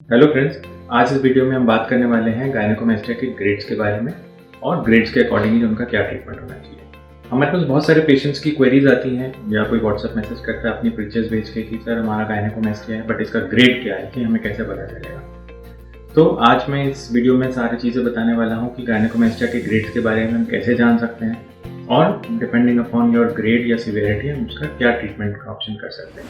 Hello friends, आज इस video में हम बात करने वाले हैं गायनेकोमेस्टिया के ग्रेड्स के बारे में और ग्रेड्स के अकॉर्डिंगली उनका क्या ट्रीटमेंट होना चाहिए। हमारे पास बहुत सारे पेशेंट्स की क्वेरीज आती हैं या कोई व्हाट्सएप मैसेज करता है अपनी पिक्चर्स भेज के कि सर हमारा गायनेकोमेस्टिया है बट इसका ग्रेड क्या है कि हमें कैसे पता चलेगा। तो आज मैं इस वीडियो में सारी चीज़ें बताने वाला हूँ कि गायनेकोमेस्टिया के ग्रेड्स के बारे में हम कैसे जान सकते हैं और डिपेंडिंग अपॉन योर ग्रेड या सिवियरिटी हम उसका क्या ट्रीटमेंट का ऑप्शन कर सकते हैं।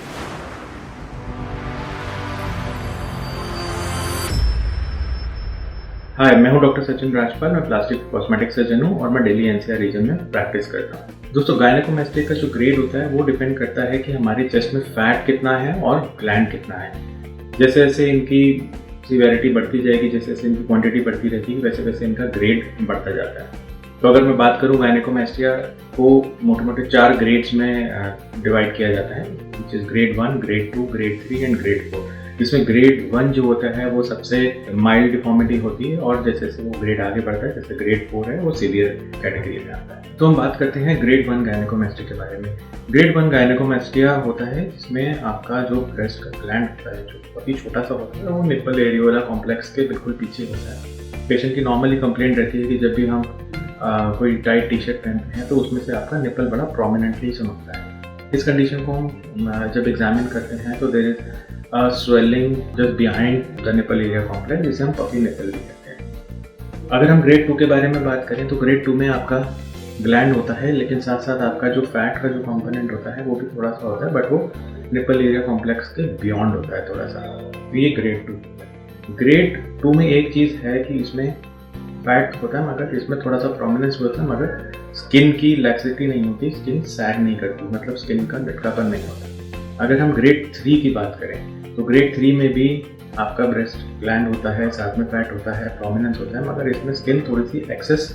हाय, मैं हूं डॉक्टर सचिन राजपाल। मैं प्लास्टिक कॉस्मेटिक सर्जन हूं और मैं दिल्ली एनसीआर रीजन में प्रैक्टिस करता हूं। दोस्तों, गायनेकोमेस्टिया का जो ग्रेड होता है वो डिपेंड करता है कि हमारे चेस्ट में फैट कितना है और ग्लैंड कितना है। जैसे जैसे इनकी सीवियरिटी बढ़ती जाएगी, जैसे जैसे इनकी क्वांटिटी बढ़ती रहती है, वैसे वैसे इनका ग्रेड बढ़ता जाता है। तो अगर मैं बात करूँ, गायनेकोमेस्टिया को मोटे मोटे 4 ग्रेड्स में डिवाइड किया जाता है, which is grade 1, grade 2, grade 3 and grade 4। इसमें ग्रेड 1 जो होता है वो सबसे माइल्ड डिफॉर्मिटी होती है और जैसे जैसे वो ग्रेड आगे बढ़ता है, जैसे ग्रेड 4 है वो सीवियर कैटेगरी में आता है। तो हम बात करते हैं ग्रेड 1 गायनेकोमेस्टिया के बारे में। ग्रेड 1 गायनेकोमेस्टिया होता है जिसमें आपका जो ब्रेस्ट का ग्लैंड होता है, जो बहुत ही छोटा सा होता है, वो निप्पल एरियोला कॉम्प्लेक्स के बिल्कुल पीछे होता है। पेशेंट की नॉर्मली कंप्लेंट रहती है कि जब भी हम कोई टाइट टी शर्ट पहनते हैं तो उसमें से आपका निप्पल बड़ा प्रोमिनेंटली चमकता है। इस कंडीशन को हम जब एग्जामिन करते हैं तो there is swelling just behind the nipple area complex, जिसे हम पफी निप्पल भी कहते हैं। अगर हम ग्रेड 2 के बारे में बात करें तो ग्रेड 2 में आपका ग्लैंड होता है, लेकिन साथ साथ आपका जो फैट का जो कंपोनेंट होता है वो भी थोड़ा सा होता है, बट वो निप्पल एरिया कॉम्प्लेक्स के बियॉन्ड होता है थोड़ा सा। तो ये ग्रेड 2। ग्रेड 2 में एक चीज़ है कि इसमें फैट होता है मगर इसमें थोड़ा सा प्रोमिनेंस होता है, मगर स्किन की लैक्सिटी नहीं होती, स्किन सैग नहीं करती, मतलब स्किन का लटकापन नहीं होता। अगर हम ग्रेड 3 की बात करें तो ग्रेड 3 में भी आपका ब्रेस्ट ग्लैंड होता है, साथ में फैट होता है, प्रोमिनेंस होता है, मगर इसमें स्किन थोड़ी सी एक्सेस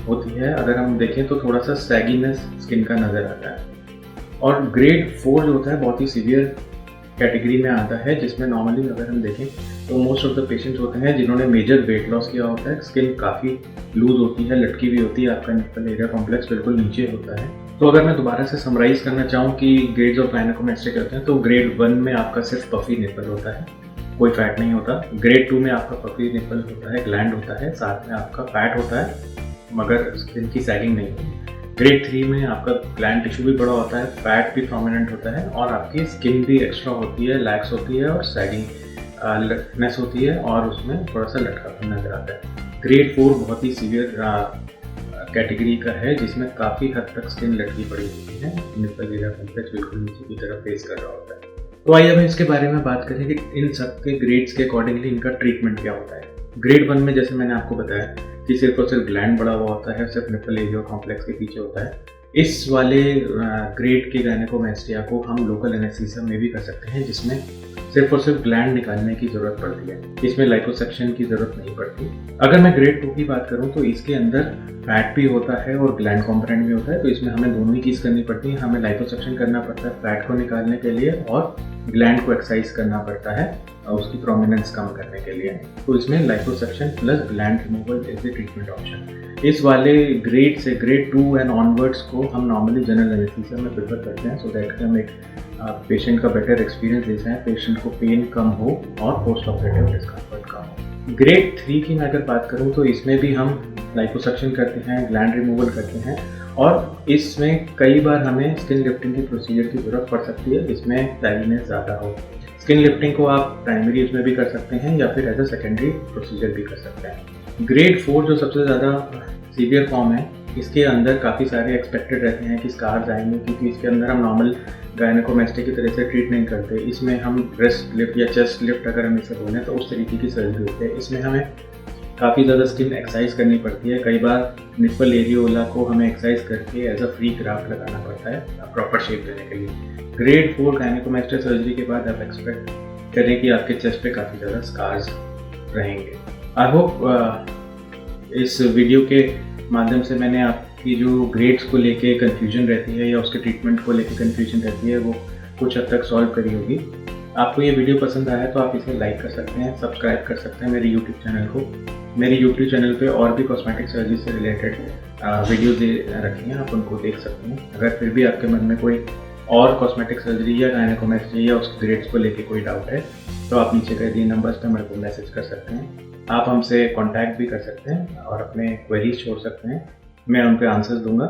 होती है। अगर हम देखें तो थोड़ा सा सैगीनेस स्किन का नज़र आता है। और ग्रेड 4 जो होता है बहुत ही सीवियर कैटेगरी में आता है, जिसमें नॉर्मली अगर हम देखें तो मोस्ट ऑफ द पेशेंट्स होते हैं जिन्होंने मेजर वेट लॉस किया होता है, स्किन काफ़ी लूज होती है, लटकी हुई होती है, आपका निप्पल एरिया कॉम्प्लेक्स बिल्कुल नीचे होता है। तो अगर मैं दोबारा से समराइज करना चाहूँ कि ग्रेड्स ऑफ गायनेकोमेस्टिया क्या होते हैं, तो ग्रेड 1 में आपका सिर्फ पफी निप्पल होता है, कोई फैट नहीं होता। ग्रेड 2 में आपका पफी निप्पल होता है, ग्लैंड होता है, साथ में आपका फैट होता है, मगर स्किन की सैगिंग नहीं होती। ग्रेड 3 में आपका ग्लैंड टिश्यू भी बड़ा होता है, फैट भी प्रोमिनेंट होता है और आपकी स्किन भी एक्स्ट्रा होती है, लैक्स होती है और सैगिंगनेस होती है और उसमें थोड़ा सा लटकापन नजर आता है। ग्रेड 4 बहुत ही सीवियर कैटेगरी का है, जिसमें काफ़ी हद तक स्किन लटकी पड़ी होती है, निप्पल एरिया कॉम्प्लेक्स बिल्कुल नीचे की तरफ फेस कर रहा होता है। तो आइए हम इसके बारे में बात करें कि इन सब के ग्रेड्स के अकॉर्डिंगली इनका ट्रीटमेंट क्या होता है। ग्रेड 1 में जैसे मैंने आपको बताया कि सिर्फ और सिर्फ ग्लैंड बड़ा हुआ होता है, सिर्फ निप्पल एरिया कॉम्प्लेक्स के पीछे होता है। इस वाले ग्रेड के गायनेकोमेस्टिया को हम लोकल एनेस्थीसिया में भी कर सकते हैं, जिसमें सिर्फ और सिर्फ ग्लैंड निकालने की ज़रूरत पड़ती है, इसमें लाइपोसक्शन की ज़रूरत नहीं पड़ती। अगर मैं ग्रेड 2 की बात करूं तो इसके अंदर फैट भी होता है और ग्लैंड कॉम्पोनेंट भी होता है, तो इसमें हमें दोनों ही चीज़ करनी पड़ती है। हमें लाइपोसक्शन करना पड़ता है फैट को निकालने के लिए और ग्लैंड को एक्सरसाइज करना पड़ता है उसकी प्रोमिनेंस कम करने के लिए। तो इसमें liposuction plus gland removal is the treatment option. इस वाले ग्रेड से ग्रेड 2 एंड ऑनवर्ड्स को हम नॉर्मली जनरल एनेस्थीसिया में प्रेफर करते हैं, सो दैट कि हम एक पेशेंट का बेटर एक्सपीरियंस देते हैं, पेशेंट को पेन कम हो और पोस्ट ऑपरेटिव डिस्कम्फर्ट कम हो। ग्रेड 3 की मैं अगर बात करूं तो इसमें भी हम लाइपोसक्शन करते हैं, ग्लैंड रिमूवल करते हैं और इसमें कई बार हमें स्किन लिफ्टिंग की प्रोसीजर की जरूरत पड़ सकती है, जिसमें सैगिनेस ज़्यादा हो। स्किन लिफ्टिंग को आप प्राइमरी उसमें भी कर सकते हैं या फिर एज अ सेकेंडरी प्रोसीजर भी कर सकते हैं। ग्रेड 4 जो सबसे ज़्यादा सीवियर फॉर्म है, इसके अंदर काफ़ी सारे एक्सपेक्टेड रहते हैं कि स्कार्स आएंगे, क्योंकि इसके अंदर हम नॉर्मल गायनेकोमेस्टिया की तरह से ट्रीट नहीं करते। इसमें हम ब्रेस्ट लिफ्ट या चेस्ट लिफ्ट अगर हम इसे बोलें तो उस तरीके की सर्जरी होती है। इसमें हमें काफ़ी ज़्यादा स्किन एक्सरसाइज करनी पड़ती है, कई बार निप्पल एरियोला को हमें एक्सरसाइज करके एज अ फ्री ग्राफ्ट लगाना पड़ता है प्रॉपर शेप देने के लिए। ग्रेड 4 गायनेकोमेस्टिया सर्जरी के बाद आप एक्सपेक्ट करें कि आपके चेस्ट पे काफ़ी ज़्यादा स्कार्स रहेंगे। आई होप इस वीडियो के माध्यम से मैंने आपकी जो ग्रेड्स को लेके कन्फ्यूजन रहती है या उसके ट्रीटमेंट को लेके कन्फ्यूजन रहती है वो कुछ हद तक सॉल्व करी होगी। आपको ये वीडियो पसंद आया तो आप इसे लाइक कर सकते हैं, सब्सक्राइब कर सकते हैं मेरे यूट्यूब चैनल को। मेरे यूट्यूब चैनल पे और भी कॉस्मेटिक सर्जरी से रिलेटेड वीडियो दे रखी हैं, आप उनको देख सकते हैं। अगर फिर भी आपके मन में कोई और कॉस्मेटिक सर्जरी या गायनेकोमेस्ट्री या उसके ग्रेड्स को लेके कोई डाउट है तो आप नीचे कर दिए नंबर्स पे मेरे को मैसेज कर सकते हैं। आप हमसे कांटेक्ट भी कर सकते हैं और अपने क्वेरीज छोड़ सकते हैं, मैं उन पे आंसर्स दूंगा।